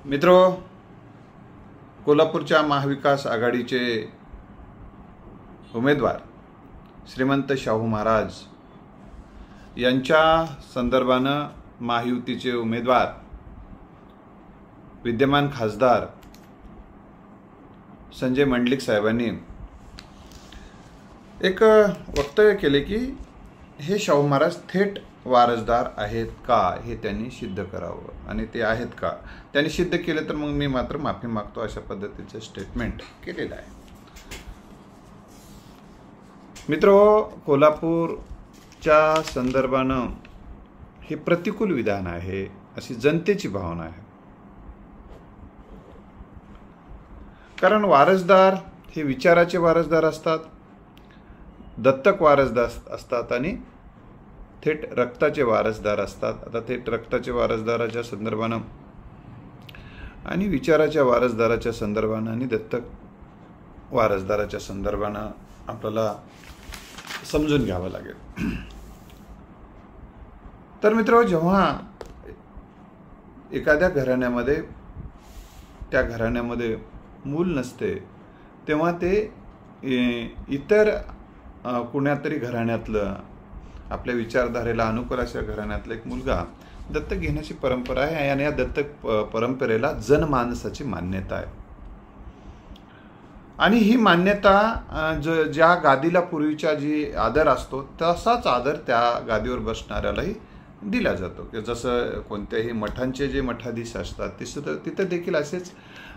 मित्रो, कोल्हापूरच्या महाविकास आघाडीचे उमेदवार श्रीमंत शाहू महाराज यांच्या संदर्भानं महायुतीचे उमेदवार विद्यमान खासदार संजय मंडलिक साहेबांनी एक वक्तव्य केले की हे शाहू महाराज थेट वारसदार आहेत का हे त्यांनी सिद्ध करावं, आणि ते आहेत का त्यांनी सिद्ध केले तर मग मी मात्र माफी मागतो, अशा पद्धतीचं स्टेटमेंट केलेलं आहे. मित्रो, कोल्हापूरच्या संदर्भानं हे प्रतिकूल विधान आहे अशी जनतेची भावना आहे. कारण वारसदार हे विचाराचे वारसदार असतात, दत्तक वारसदार असतात आणि थेट रक्ताचे वारसदार असतात. आता थेट रक्ताचे वारसदाराच्या संदर्भानं आणि विचाराच्या वारसदाराच्या संदर्भानं आणि दत्तक वारसदाराच्या संदर्भानं आपल्याला समजून घ्यावं लागेल. तर मित्र, जेव्हा एखाद्या घराण्यामध्ये त्या घराण्यामध्ये मूल नसते तेव्हा ते इतर कुणातरी घराण्यातलं आपल्या विचारधारेला अनुकूल अशा घराण्यातला एक मुलगा दत्तक घेण्याची परंपरा आहे, आणि या दत्तक परंपरेला जनमानसाची मान्यता आहे. आणि ही मान्यता ज्या गादीला पूर्वीचा जी आदर असतो तसाच आदर त्या गादीवर बसणाऱ्यालाही दिला जातो. की जसं कोणत्याही मठांचे जे मठाधीश असतात तिथं देखील असेच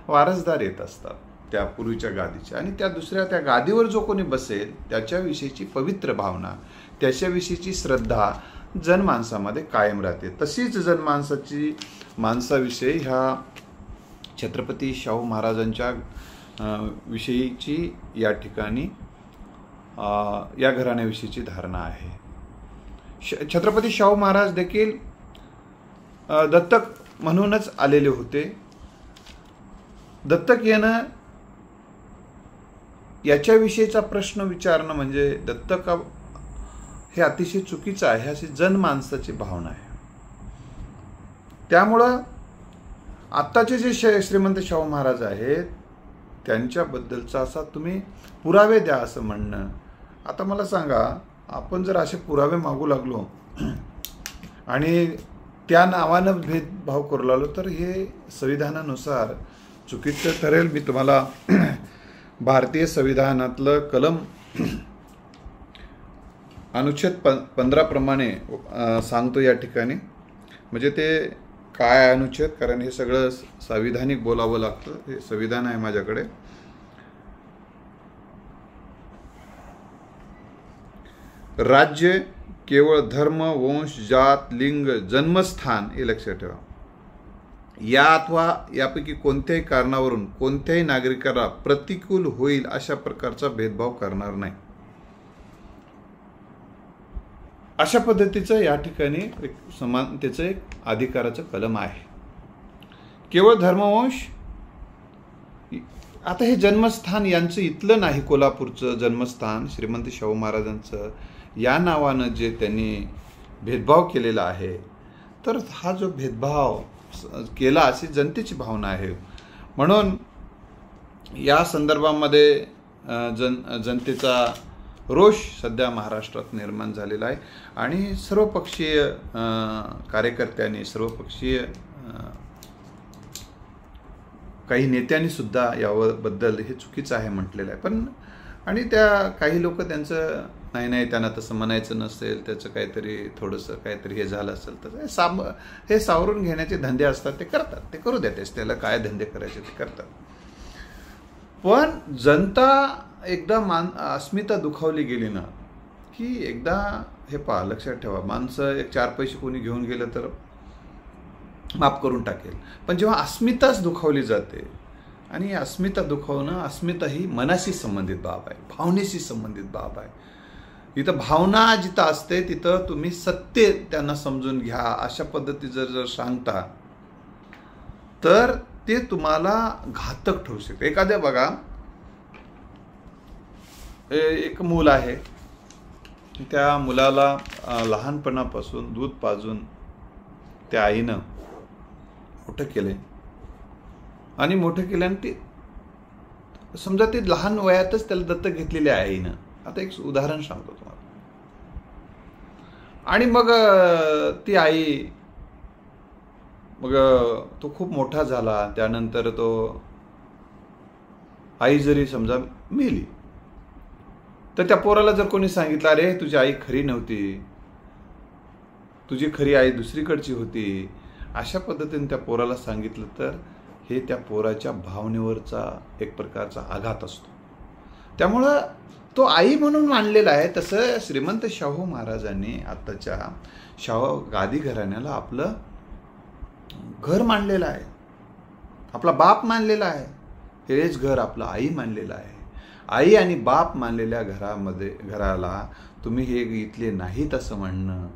वारसदार येत असतात त्या पूर्वीच्या गादीच्या, आणि त्या गादीवर जो कोणी बसेल त्याच्याविषयीची पवित्र भावना, त्याच्याविषयीची श्रद्धा जनमानसामध्ये कायम राहते. तशीच जनमानसाची माणसाविषयी ह्या छत्रपती शाहू महाराजांच्या विषयीची या ठिकाणी या घराण्याविषयीची धारणा आहे. छत्रपती शाहू महाराज देखील दत्तक म्हणूनच आलेले होते. दत्तक येणं याच्याविषयीचा प्रश्न विचारणं म्हणजे दत्तक हे अतिशय चुकीचं आहे अशी जनमानसाची भावना आहे. त्यामुळं आत्ताचे जे श्रीमंत शाहू महाराज आहेत त्यांच्याबद्दलचा असा तुम्ही पुरावे द्या असं म्हणणं. आता मला सांगा, आपण जर असे पुरावे मागू लागलो आणि त्या नावानं भेदभाव करू लागलो तर हे संविधानानुसार चुकीचं ठरेल. मी तुम्हाला भारतीय संविधानातलं कलम अनुच्छेद 15 प्रमाणे सांगतो या ठिकाणी. म्हणजे ते काय अनुच्छेद, कारण हे सगळं संविधानिक बोलावं लागतं, हे संविधान आहे माझ्याकडे. राज्य केवळ धर्म, वंश, जात, लिंग, जन्मस्थान हे लक्षात ठेवा, या अथवा यापैकी कोणत्याही कारणावरून कोणत्याही नागरिकाला प्रतिकूल होईल अशा प्रकारचा भेदभाव करणार नाही. अशा पद्धतीचं या ठिकाणी एक समानतेचं एक अधिकाराचं कलम आहे. केवळ धर्मवंश, आता हे जन्मस्थान यांचं इथलं नाही, कोल्हापूरचं जन्मस्थान श्रीमंत शाहू महाराजांचं या नावानं जे त्यांनी भेदभाव केलेला आहे, तर हा जो भेदभाव केला अशी जनतेची भावना आहे. म्हणून या संदर्भामध्ये जनतेचा रोष सध्या महाराष्ट्रात निर्माण झालेला आहे, आणि सर्वपक्षीय कार्यकर्त्यांनी, सर्वपक्षीय काही नेत्यांनी सुद्धा याबद्दल हे चुकीचं आहे म्हटलेलं आहे. पण आणि त्या काही लोक त्यांचं नाही त्यांना तसं म्हणायचं नसेल, त्याचं काहीतरी थोडंसं काहीतरी हे झालं असेल तर हे सावरून घेण्याचे धंदे असतात, ते करतात, ते करू देतेस, त्याला काय धंदे करायचे ते करतात. पण जनता एकदा अस्मिता दुखावली गेली ना की एकदा हे पहा, लक्षात ठेवा, माणसं एक 4 पैसे कोणी घेऊन गेलं तर माफ करून टाकेल, पण जेव्हा अस्मिताच दुखावली जाते, आणि अस्मिता दुखावणं, अस्मिता ही मनाशी संबंधित बाब आहे, भावनेशी संबंधित बाब आहे. इथं भावना जिथं असते तिथं तुम्ही सत्य त्यांना समजून घ्या अशा पद्धतीचं जर सांगता तर ते तुम्हाला घातक ठरू शकते. एखाद्या बघा, एक मूल आहे, त्या मुलाला लहानपणापासून दूध पाजून त्या आईनं मोठं केले, आणि मोठं केल्यानं ते समजा ते लहान वयातच त्याला दत्तक घेतलेले आहे आईनं. आता एक उदाहरण सांगतो तुम्हाला. आणि मग ती आई, मग तो खूप मोठा झाला. त्यानंतर तो आई जरी समजा मेली तर त्या पोराला जर कोणी सांगितलं अरे तुझी आई खरी नव्हती, तुझी खरी आई दुसरीकडची होती, अशा पद्धतीने त्या पोराला सांगितलं तर हे त्या पोराच्या भावनेवरचा एक प्रकारचा आघात असतो. त्यामुळं तो आई म्हणून मानलेला आहे. तसं श्रीमंत शाहू महाराजांनी आत्ताच्या शाहू गादी घराण्याला आपलं घर मानलेलं आहे, आपला बाप मानलेला आहे. हेच घर आपलं आई मानलेलं आहे. आई आणि बाप मानलेल्या घराला तुम्ही हे इथले नाहीत असं म्हणणं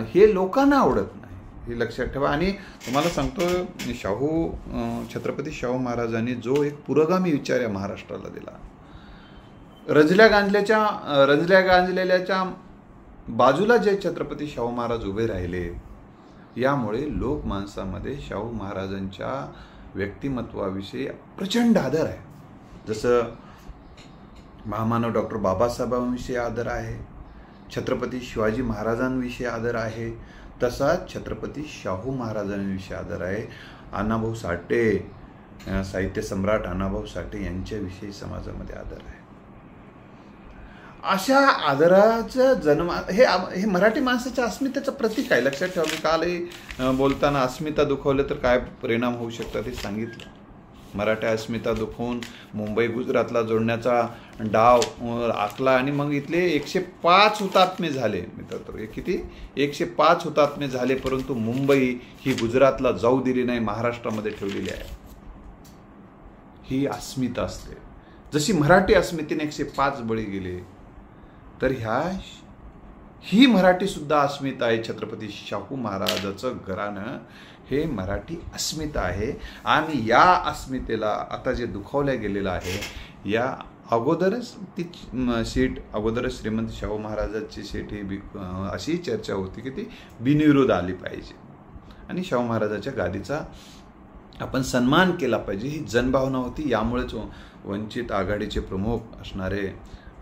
हे लोकांना आवडत नाही, हे लक्षात ठेवा. आणि तुम्हाला सांगतो छत्रपती शाहू महाराजांनी जो एक पुरोगामी विचार या महाराष्ट्राला दिला, रंजल्या गांजलेल्याच्या बाजूला जे छत्रपती शाहू महाराज उभे राहिले, यामुळे लोक माणसामध्ये शाहू महाराजांच्या व्यक्तिमत्वाविषयी प्रचंड आदर आहे. जसं महामानव डॉक्टर बाबासाहेबांविषयी आदर आहे, छत्रपती शिवाजी महाराजांविषयी आदर आहे, तसाच छत्रपती शाहू महाराजांविषयी आदर आहे. अण्णाभाऊ साठे, साहित्य सम्राट अण्णाभाऊ साठे यांच्याविषयी समाजामध्ये आदर आहे. अशा आदराचं जन्म हे मराठी माणसाच्या अस्मितेचं प्रतीक आहे. लक्षात ठेवा. मी कालही बोलताना अस्मिता दुखवलं तर काय परिणाम होऊ शकतात हे सांगितलं. मराठी अस्मिता दुखवून मुंबई गुजरातला जोडण्याचा डाव आखला आणि मग इथले 105 हुतात्मे झाले. मित्र किती 105 हुतात्मे झाले, परंतु मुंबई ही गुजरातला जाऊ दिली नाही, महाराष्ट्रामध्ये ठेवलेली आहे. ही अस्मिता असते. जशी मराठी अस्मितेने 105 बळी गेले, तर ही मराठी सुद्धा अस्मिता आहे. छत्रपती शाहू महाराजाचं घराणं हे मराठी अस्मिता आहे. आणि या अस्मितेला आता जे दुखावल्या गेलेलं आहे, या अगोदरच ती सीट अगोदरच श्रीमंत शाहू महाराजांची सीट ही अशी चर्चा होती की ती बिनविरोध आली पाहिजे आणि शाहू महाराजाच्या गादीचा आपण सन्मान केला पाहिजे, ही जनभावना होती. यामुळेच वंचित आघाडीचे प्रमुख असणारे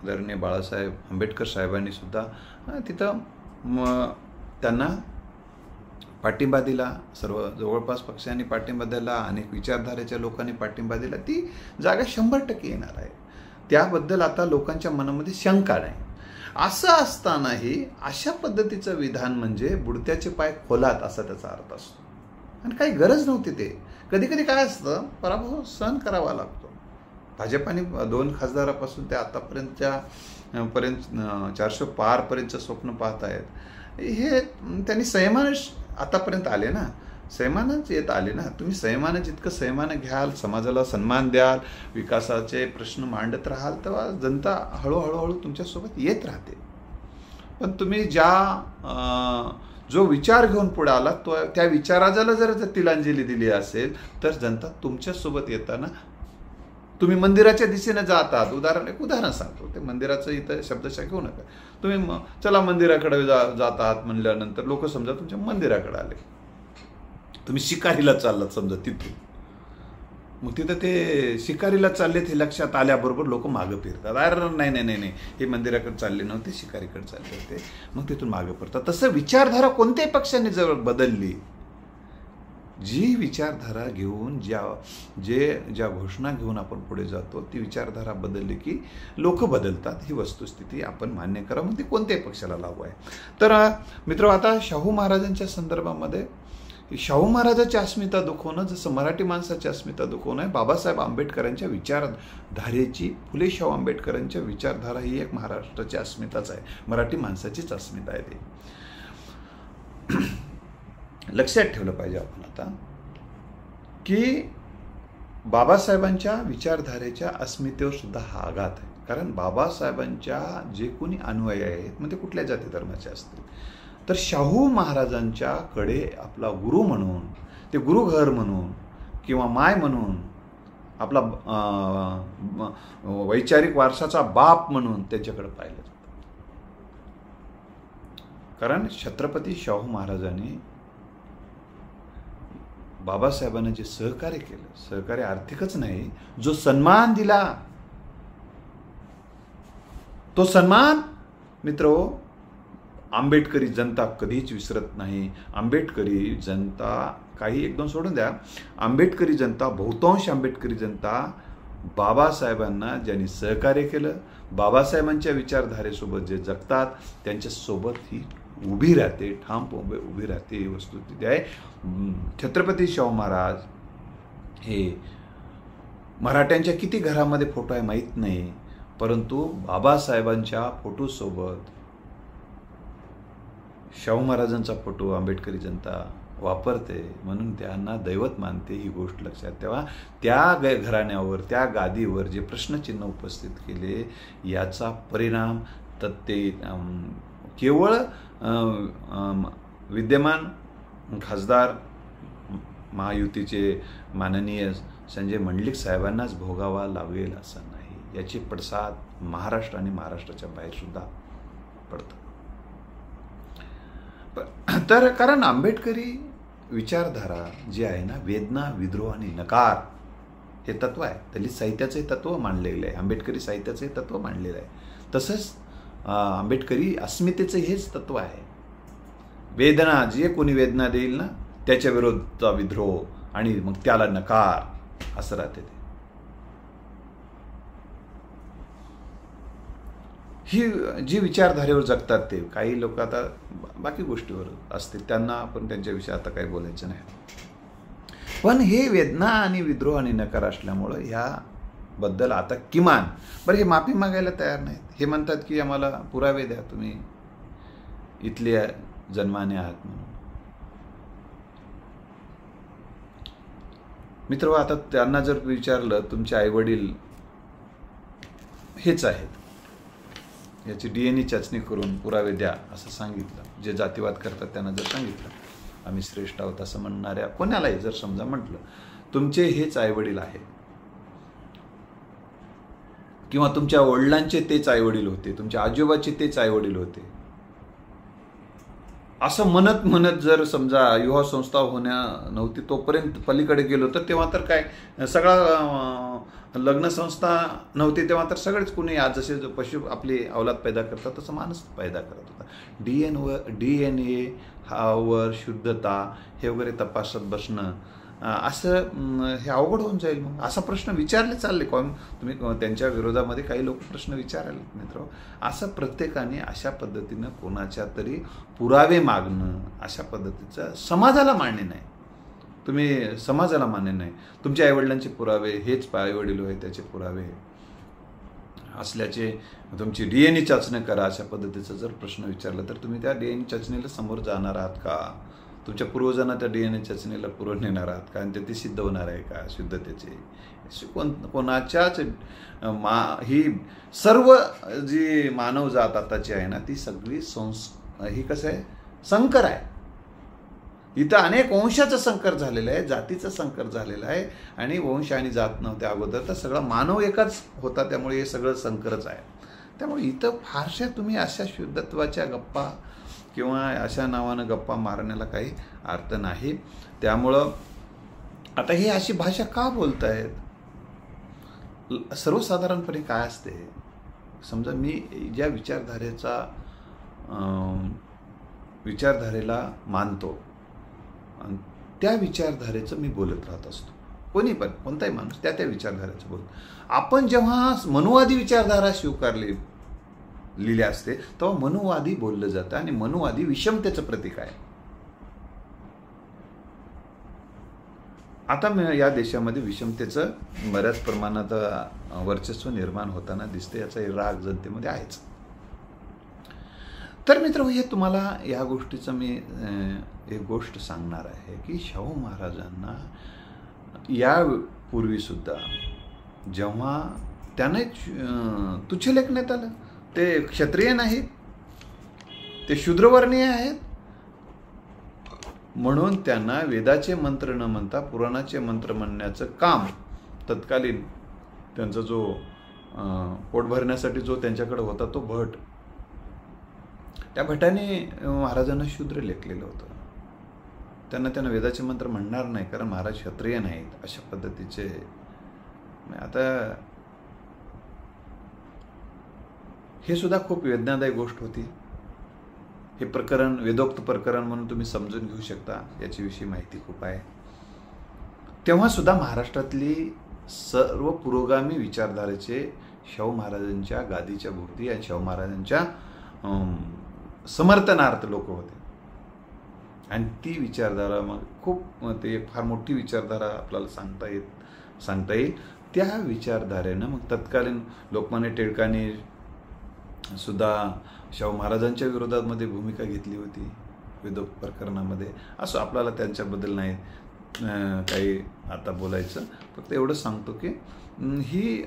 आदरणीय बाळासाहेब आंबेडकर साहेबांनी सुद्धा तिथं त्यांना पाठिंबा दिला. सर्व जवळपास पक्षांनी पाठिंबा दिला, अनेक विचारधारेच्या लोकांनी पाठिंबा दिला. ती जागा 100% येणार आहे. त्याबद्दल आता लोकांच्या मनामध्ये शंका नाही. असं असतानाही अशा पद्धतीचं विधान म्हणजे बुडत्याचे पाय खोलात असा त्याचा अर्थ असतो. आणि काही गरज नव्हती. ते कधी कधी काय असतं, पराभव सहन करावा लागतो. भाजपाने 2 खासदारापासून ते आतापर्यंत 400 पारपर्यंतचं स्वप्न पाहत आहेत. हे त्यांनी संयमानं आतापर्यंत आले ना, संयमानच येत आले ना. तुम्ही संयमानं जितकं संयमानं घ्याल, समाजाला सन्मान द्याल, विकासाचे प्रश्न मांडत राहाल, तेव्हा जनता हळूहळू तुमच्यासोबत येत राहते. पण तुम्ही जो विचार घेऊन पुढे आला, तो त्या विचाराला जर तिलांजली दिली असेल तर जनता तुमच्यासोबत येताना तुम्ही मंदिराच्या दिशेने जात आहात. एक उदाहरण सांगतो. ते मंदिराचं इथं शब्दशः घेऊ नका. तुम्ही चला मंदिराकडे जात आहात म्हणल्यानंतर लोक समजा तुमच्या मंदिराकडे आले. तुम्ही शिकारीला चाललात समजा तिथून, मग तिथं ते शिकारीला चाललेत हे लक्षात आल्याबरोबर लोक मागं फिरतात. अरे नाही, हे मंदिराकडे चालले नव्हते, शिकारीकडे चालले होते, मग तिथून मागं फिरतात. तसं विचारधारा कोणत्याही पक्षाने जर बदलली, जी विचारधारा घेऊन ज्या घोषणा घेऊन आपण पुढे जातो, ती विचारधारा बदलली की लोक बदलतात. ही वस्तुस्थिती आपण मान्य करा, मग ती कोणत्याही पक्षाला लागू आहे. तर मित्र, आता शाहू महाराजांच्या संदर्भामध्ये शाहू महाराजांची अस्मिता दुखवणं जसं मराठी माणसाची अस्मिता दुखवणं आहे, बाबासाहेब आंबेडकरांच्या विचारधारेची, फुले शाहू आंबेडकरांच्या विचारधारा ही एक महाराष्ट्राची अस्मिताच आहे, मराठी माणसाचीच अस्मिता आहे. ते लक्षात ठेवलं पाहिजे आपण आता की बाबासाहेबांच्या विचारधारेच्या अस्मितेवर सुद्धा हा आघात आहे. कारण बाबासाहेबांच्या जे कोणी अनुयायी आहेत, मग ते कुठल्या जाती धर्माचे असतील, तर शाहू महाराजांच्याकडे आपला गुरु म्हणून, ते गुरुघर म्हणून किंवा माय म्हणून, आपला वैचारिक वारसाचा बाप म्हणून त्यांच्याकडे पाहिलं जातं. कारण छत्रपती शाहू महाराजांनी बाबासाहेबांना जे सहकार्य केलं, सहकार्य आर्थिकच नाही, जो सन्मान दिला, तो सन्मान मित्रहो आंबेडकरी जनता कधीच विसरत नाही. आंबेडकरी जनता काही एक दोन सोडून द्या, आंबेडकरी जनता, बहुतांश आंबेडकरी जनता बाबासाहेबांना ज्यांनी सहकार्य केलं, बाबासाहेबांच्या विचारधारेसोबत जे जगतात, त्यांच्यासोबत ही उभी राहते, ठाम उभी राहते. ही वस्तुस्थिती आहे. छत्रपती शाहू महाराज हे मराठ्यांच्या किती घरामध्ये फोटो आहे माहीत नाही, परंतु बाबासाहेबांच्या फोटोसोबत शाहू महाराजांचा फोटो आंबेडकरी जनता वापरते, म्हणून त्यांना दैवत मानते. ही गोष्ट लक्षात ठेवा. त्या घराण्यावर, त्या गादीवर जे प्रश्नचिन्ह उपस्थित केले, याचा परिणाम तर ते केवळ विद्यमान खासदार महायुतीचे माननीय संजय मंडलिक साहेबांनाच भोगावा लागेल असं नाही. याचे पडसाद महाराष्ट्र आणि महाराष्ट्राच्या बाहेर सुद्धा पडतात. तर कारण आंबेडकरी विचारधारा जी आहे ना, वेदना, विद्रोह आणि नकार हे तत्व आहे. दलित साहित्याचे तत्व मांडलेलं आहे, आंबेडकरी साहित्याचे तत्व मांडलेलं आहे. तसंच आंबेडकरी अस्मितेचं हेच तत्व आहे. वेदना, जे कोणी वेदना देईल ना त्याच्या विरोधाचा विद्रोह आणि मग त्याला नकार असं राहते. ते ही जी विचारधारेवर जगतात, ते काही लोक आता बाकी गोष्टीवर असते, त्यांना आपण त्यांच्याविषयी आता काही बोलायचं नाही. पण हे वेदना आणि विद्रोह आणि नकार असल्यामुळं ह्याबद्दल आता किमान बरं हे माफी मागायला तयार नाहीत. हे म्हणतात की आम्हाला पुरावे द्या, तुम्ही इथले जन्माने आहात म्हणून. मित्र, आता त्यांना जर विचारलं तुमचे आईवडील हेच आहेत, याची DNA चाचणी करून पुरावे द्या असं सांगितलं, जे जातीवाद करतात त्यांना जर सांगितलं आम्ही श्रेष्ठ आहोत असं म्हणणाऱ्या कोणालाही जर समजा म्हटलं तुमचे हेच आईवडील आहेत किंवा तुमच्या वडिलांचे तेच आईवडील होते, तुमच्या आजोबाचे तेच आईवडील होते, असं म्हणत म्हणत जर समजा युवा संस्था होण्या नव्हती तोपर्यंत पलीकडे गेलो तर तेव्हा तर काय सगळा लग्न संस्था नव्हती तेव्हा तर सगळेच कुणी आज जसे पशु आपली अवलाद पैदा करतात तसं माणूस पैदा करत होता. DNA वर शुद्धता हे वगैरे तपासत बसणं असं हे अवघड होऊन जाईल. मग असा प्रश्न विचारले चालले, तुम्ही त्यांच्या विरोधामध्ये काही लोक प्रश्न विचारायला मित्र, असं प्रत्येकाने अशा पद्धतीनं कोणाच्या तरी पुरावे मागणं अशा पद्धतीचं समाजाला मान्य नाही. तुम्ही समाजाला मान्य नाही. तुमच्या आईवडिलांचे पुरावे हेच आईवडील होय त्याचे पुरावे असल्याचे तुमची DNA चाचणी करा अशा पद्धतीचा जर प्रश्न विचारला तर तुम्ही त्या DNA चाचणीला समोर जाणार आहात का? तुमच्या पूर्वजांना त्या DNA चाचणीला पुढे नेणार आहात का? आणि ते सिद्ध होणार आहे का शुद्धतेचे? कोणाच्याच ही सर्व जी मानवजात आताची आहे ना ती सगळी ही कसं आहे संकर आहे. इथं अनेक वंशाचं संकर झालेलं आहे, जातीचं संकर झालेलं आहे आणि वंश आणि जात नव्हत्या अगोदर तर सगळा मानव एकच होता, त्यामुळे हे सगळं संकरच आहे. त्यामुळे इथं फारशा तुम्ही अशा शुद्धत्वाच्या गप्पा किंवा अशा नावानं गप्पा मारण्याला काही अर्थ नाही. त्यामुळं आता हे अशी भाषा का बोलत आहेत? सर्वसाधारणपणे काय असते, समजा मी ज्या विचारधारेला मानतो आणि त्या विचारधारेचं मी बोलत राहत असतो. कोणी पण कोणताही माणूस त्या विचारधारेचं बोलतो. आपण जेव्हा मनुवादी विचारधारा लिहिली असते तेव्हा मनुवादी बोललं जातं आणि मनुवादी विषमतेचं प्रतीक आहे. आता या देशामध्ये विषमतेचं बऱ्याच प्रमाणात वर्चस्व निर्माण होताना दिसते, याचा राग जनतेमध्ये आहेच. तर मित्र, हे तुम्हाला या गोष्टीचं मी एक गोष्ट सांगणार आहे की शाहू महाराजांना यापूर्वीसुद्धा जेव्हा त्यांना तुच्छ लेखण्यात आलं, ते क्षत्रिय नाहीत, ते शूद्रवर्णीय आहेत म्हणून त्यांना वेदाचे मंत्र न म्हणता पुराणाचे मंत्र म्हणण्याचं काम तत्कालीन त्यांचा जो पोट भरण्यासाठी जो त्यांच्याकडे होता तो भट, त्या भटाने महाराजांना शूद्र लेखलेलं होतं. त्यांना वेदाचे मंत्र म्हणणार नाही, कारण महाराज क्षत्रिय नाहीत, अशा पद्धतीचे. आता हे सुद्धा खूप वेदनादायी गोष्ट होती. हे प्रकरण वेदोक्त प्रकरण म्हणून तुम्ही समजून घेऊ शकता, याच्याविषयी माहिती खूप आहे. तेव्हा सुद्धा महाराष्ट्रातली सर्व पुरोगामी विचारधारेचे शाहू महाराजांच्या गादीच्या भोवती आणि शाहू महाराजांच्या समर्थनार्थ लोक होते. आणि ती विचारधारा मग खूप ते फार मोठी विचारधारा आपल्याला सांगता येईल. त्या विचारधारेनं मग तत्कालीन लोकमान्य टिळकांनी सुद्धा शाहू महाराजांच्या विरोधामध्ये भूमिका घेतली होती वेदोक्त प्रकरणामध्ये. असं आपल्याला त्यांच्याबद्दल नाही काही आता बोलायचं, फक्त एवढं सांगतो की ही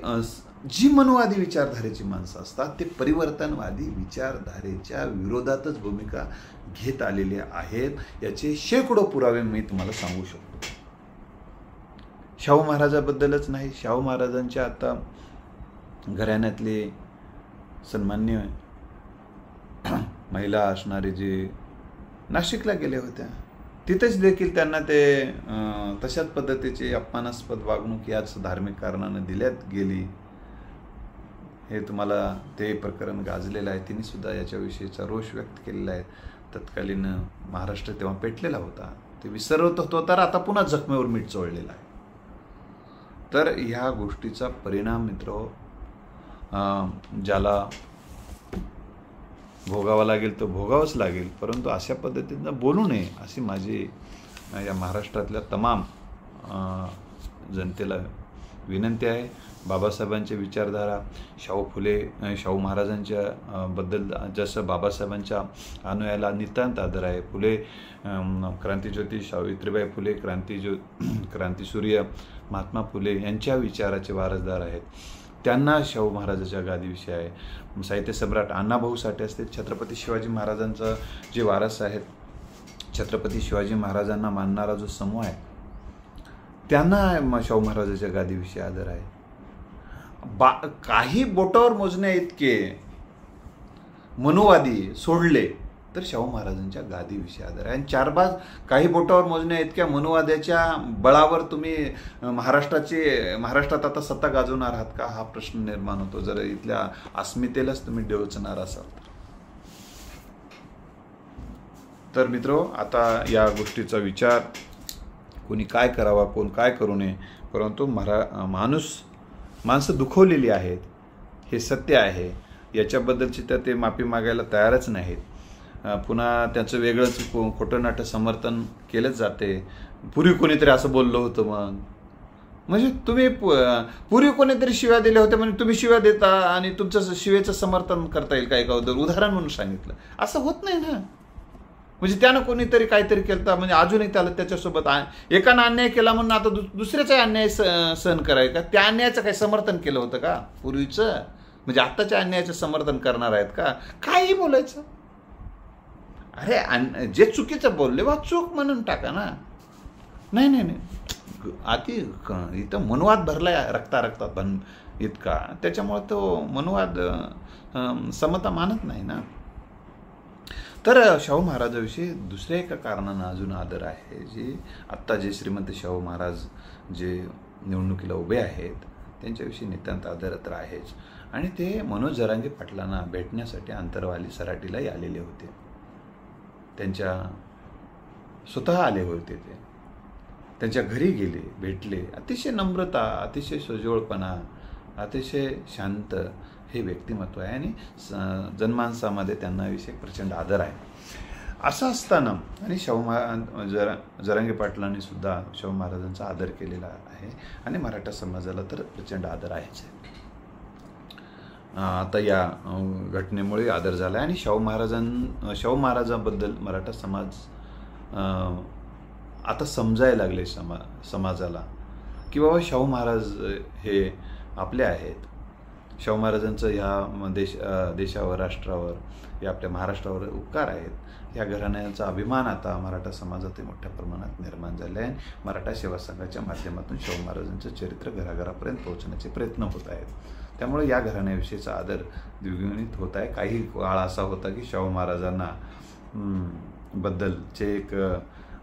जी मनुवादी विचारधारेची माणसं असतात ते परिवर्तनवादी विचारधारेच्या विरोधातच भूमिका घेत आलेले आहेत. याचे शेकडो पुरावे मी तुम्हाला सांगू शकतो. शाहू महाराजाबद्दलच नाही, शाहू महाराजांच्या आता घराण्यातले सन्मान्य महिला असणारे जे नाशिकला गेले होत्या, तिथेच देखील त्यांना ते तशाच पद्धतीची अपमानास्पद वागणूक याच धार्मिक कारणानं दिल्यात गेली. हे तुम्हाला ते प्रकरण गाजलेलं आहे. तिने सुद्धा याच्याविषयीचा रोष व्यक्त केलेला आहे. तत्कालीन महाराष्ट्र तेव्हा पेटलेला होता, ते विसरवत होतो, तर आता पुन्हा जखमेवर मीठ चोळलेलं आहे. तर ह्या गोष्टीचा परिणाम मित्र ज्याला भोगावा लागेल तो भोगावंच लागेल, परंतु अशा पद्धतीनं बोलू नये अशी माझी या महाराष्ट्रातल्या तमाम जनतेला विनंती आहे. बाबासाहेबांच्या विचारधारा, शाहू महाराजांच्या बद्दल जसं बाबासाहेबांच्या अनुयायाला नितांत आदर आहे. फुले क्रांतिज्योती सावित्रीबाई फुले क्रांतिसूर्य महात्मा फुले यांच्या विचाराचे वारसदार आहेत. त्यांना शाहू महाराजाच्या गादीविषयी आहे. साहित्य सम्राट अण्णाभाऊ साठे असतील, छत्रपती शिवाजी महाराजांचं जे वारस आहेत, छत्रपती शिवाजी महाराजांना मानणारा जो समूह आहे त्यांना शाहू महाराजाच्या गादीविषयी आदर आहे. काही बोटावर मोजण्या इतके मनुवादी सोडले तर शाहू महाराजांच्या गादीविषयी आदर आहे. आणि काही बोटावर मोजण्या इतक्या मनुवाद्याच्या बळावर तुम्ही महाराष्ट्रात आता सत्ता गाजवणार आहात का, हा प्रश्न निर्माण होतो जर इथल्या अस्मितेलाच तुम्ही डिवचणार असाल तर. मित्रो, आता या गोष्टीचा विचार कोणी काय करावा, कोण काय करू नये, परंतु माणसं दुखवलेली आहेत, हे सत्य आहे. याच्याबद्दलची तर ते माफी मागायला तयारच नाहीत. पुन्हा त्याचं वेगळंच खोटं नाटं समर्थन केलंच जाते. पूर्वी कोणीतरी असं बोललं होतं, म्हणजे तुम्ही पूर्वी कोणीतरी शिव्या दिल्या होत्या म्हणजे तुम्ही शिव्या देता आणि तुमचं शिवेचं समर्थन करता येईल काय का उदाहरण म्हणून सांगितलं. असं होत नाही ना. म्हणजे त्यानं कोणीतरी काहीतरी केलं म्हणजे अजूनही त्याला त्याच्यासोबत एकानं अन्याय केला म्हणून आता दुसऱ्याचा अन्याय सहन करायचं का? त्या अन्यायाचं काही समर्थन केलं होतं का पूर्वीचं? म्हणजे आत्ताच्या अन्यायाचं समर्थन करणार आहेत का? काही बोलायचं. अरे जे चुकीचं बोलले वा चूक म्हणून टाका ना. नाही आधी इथं मनुवाद भरलाय रक्तात इतका, त्याच्यामुळे तो मनुवाद समता मानत नाही ना. तर शाहू महाराजाविषयी दुसऱ्या एका कारणानं अजून आदर आहे. आत्ता जे श्रीमंत शाहू महाराज जे निवडणुकीला उभे आहेत त्यांच्याविषयी नितांत आदर तर आहेच. आणि ते मनोज जरांगे पाटलांना भेटण्यासाठी अंतरवाली सराटीलाही आलेले होते. स्वतः आले होते. ते त्यांच्या घरी गेले, भेटले. अतिशय नम्रता, अतिशय सोजवळपणा, अतिशय शांत हे व्यक्तिमत्व आहे आणि जनमानसामध्ये त्यांनाविषयी प्रचंड आदर आहे. असं असताना आणि जरांगे पाटलांनी सुद्धा शाहू महाराजांचा आदर केलेला आहे आणि मराठा समाजाला तर प्रचंड आदर आहेच. आता या घटनेमुळे आदर झाला आणि शाहू महाराजांबद्दल मराठा समाज आता समजायला लागले समाजाला की बाबा शाहू महाराज हे आपले आहेत. शाहू महाराजांचं ह्या देशावर, राष्ट्रावर, या आपल्या महाराष्ट्रावर उपकार आहेत. या घराण्याचा अभिमान आता मराठा समाजात मोठ्या प्रमाणात निर्माण झाले आहे. मराठा सेवा संघाच्या माध्यमातून शाहू महाराजांचं चरित्र घराघरापर्यंत पोहोचण्याचे प्रयत्न होत आहेत. त्यामुळे या घराण्याविषयीचा आदर द्विगुणित होत आहे. काही काळ असा होता की शाहू महाराजांना बद्दलचे एक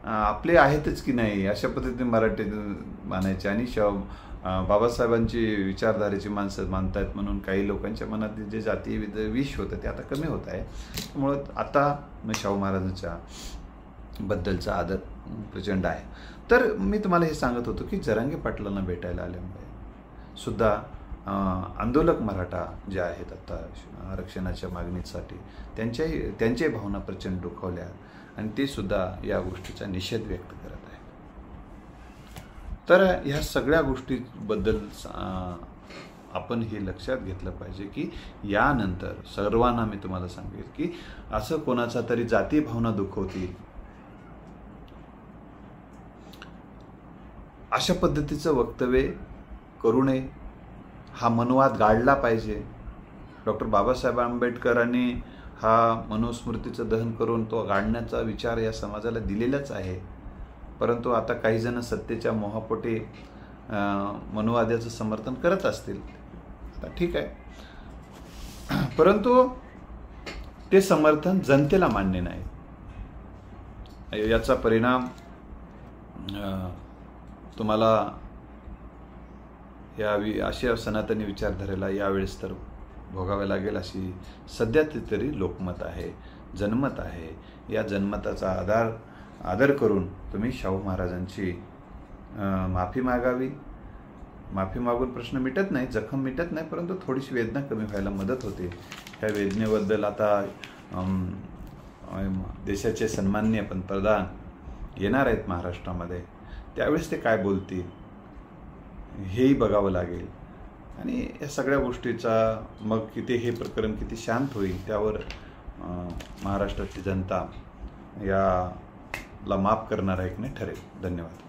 आपले आहेतच की नाही अशा पद्धतीने मराठी मानायचे आणि बाबासाहेबांची विचारधारेची माणसं मानतायत म्हणून काही लोकांच्या मनात जे जाती विष होतं ते आता कमी होत आहे. त्यामुळं आता शाहू महाराजांच्या बद्दलचा आदर प्रचंड आहे. तर मी तुम्हाला हे सांगत होतो की जरांगे पाटलांना भेटायला आल्यामुळे सुद्धा आंदोलक मराठा जे आहेत आता आरक्षणाच्या मागणीसाठी त्यांच्याही भावना प्रचंड दुखावल्या आणि ते सुद्धा या गोष्टीचा निषेध व्यक्त करत आहे. तर ह्या सगळ्या गोष्टीबद्दल आपण हे लक्षात घेतलं पाहिजे की यानंतर सर्वांना मी तुम्हाला सांगेल की असं कोणाचा तरी जाती भावना दुखवतील अशा पद्धतीचं वक्तव्य करू नये. हा मनोवाद गाडला पाहिजे. डॉक्टर बाबासाहेब आंबेडकरांनी हा मनुस्मृतीचं दहन करून तो गाडण्याचा विचार या समाजाला दिलेलाच आहे. परंतु आता काही जण सत्तेच्या मोहापोटी मनुवाद्याचं समर्थन करत असतील. आता ठीक आहे, परंतु ते समर्थन जनतेला मान्य नाही. याचा परिणाम तुम्हाला अशा सनातनी विचारधारेला यावेळेस तर भोगावे लागेल अशी सध्या तरी लोकमत आहे, जनमत आहे. या जनमताचा आदर करून तुम्ही शाहू महाराजांची माफी मागावी. माफी मागून प्रश्न मिटत नाही, जखम मिटत नाही, परंतु थोडीशी वेदना कमी व्हायला मदत होते. ह्या वेदनेबद्दल आता देशाचे सन्माननीय पंतप्रधान येणार आहेत महाराष्ट्रामध्ये. त्यावेळेस ते काय बोलतील हेही बघावं लागेल आणि या सगळ्या गोष्टीचा मग हे प्रकरण किती शांत होईल त्यावर महाराष्ट्राची जनता याला माफ करणार आहे की नाही ठरेल. धन्यवाद.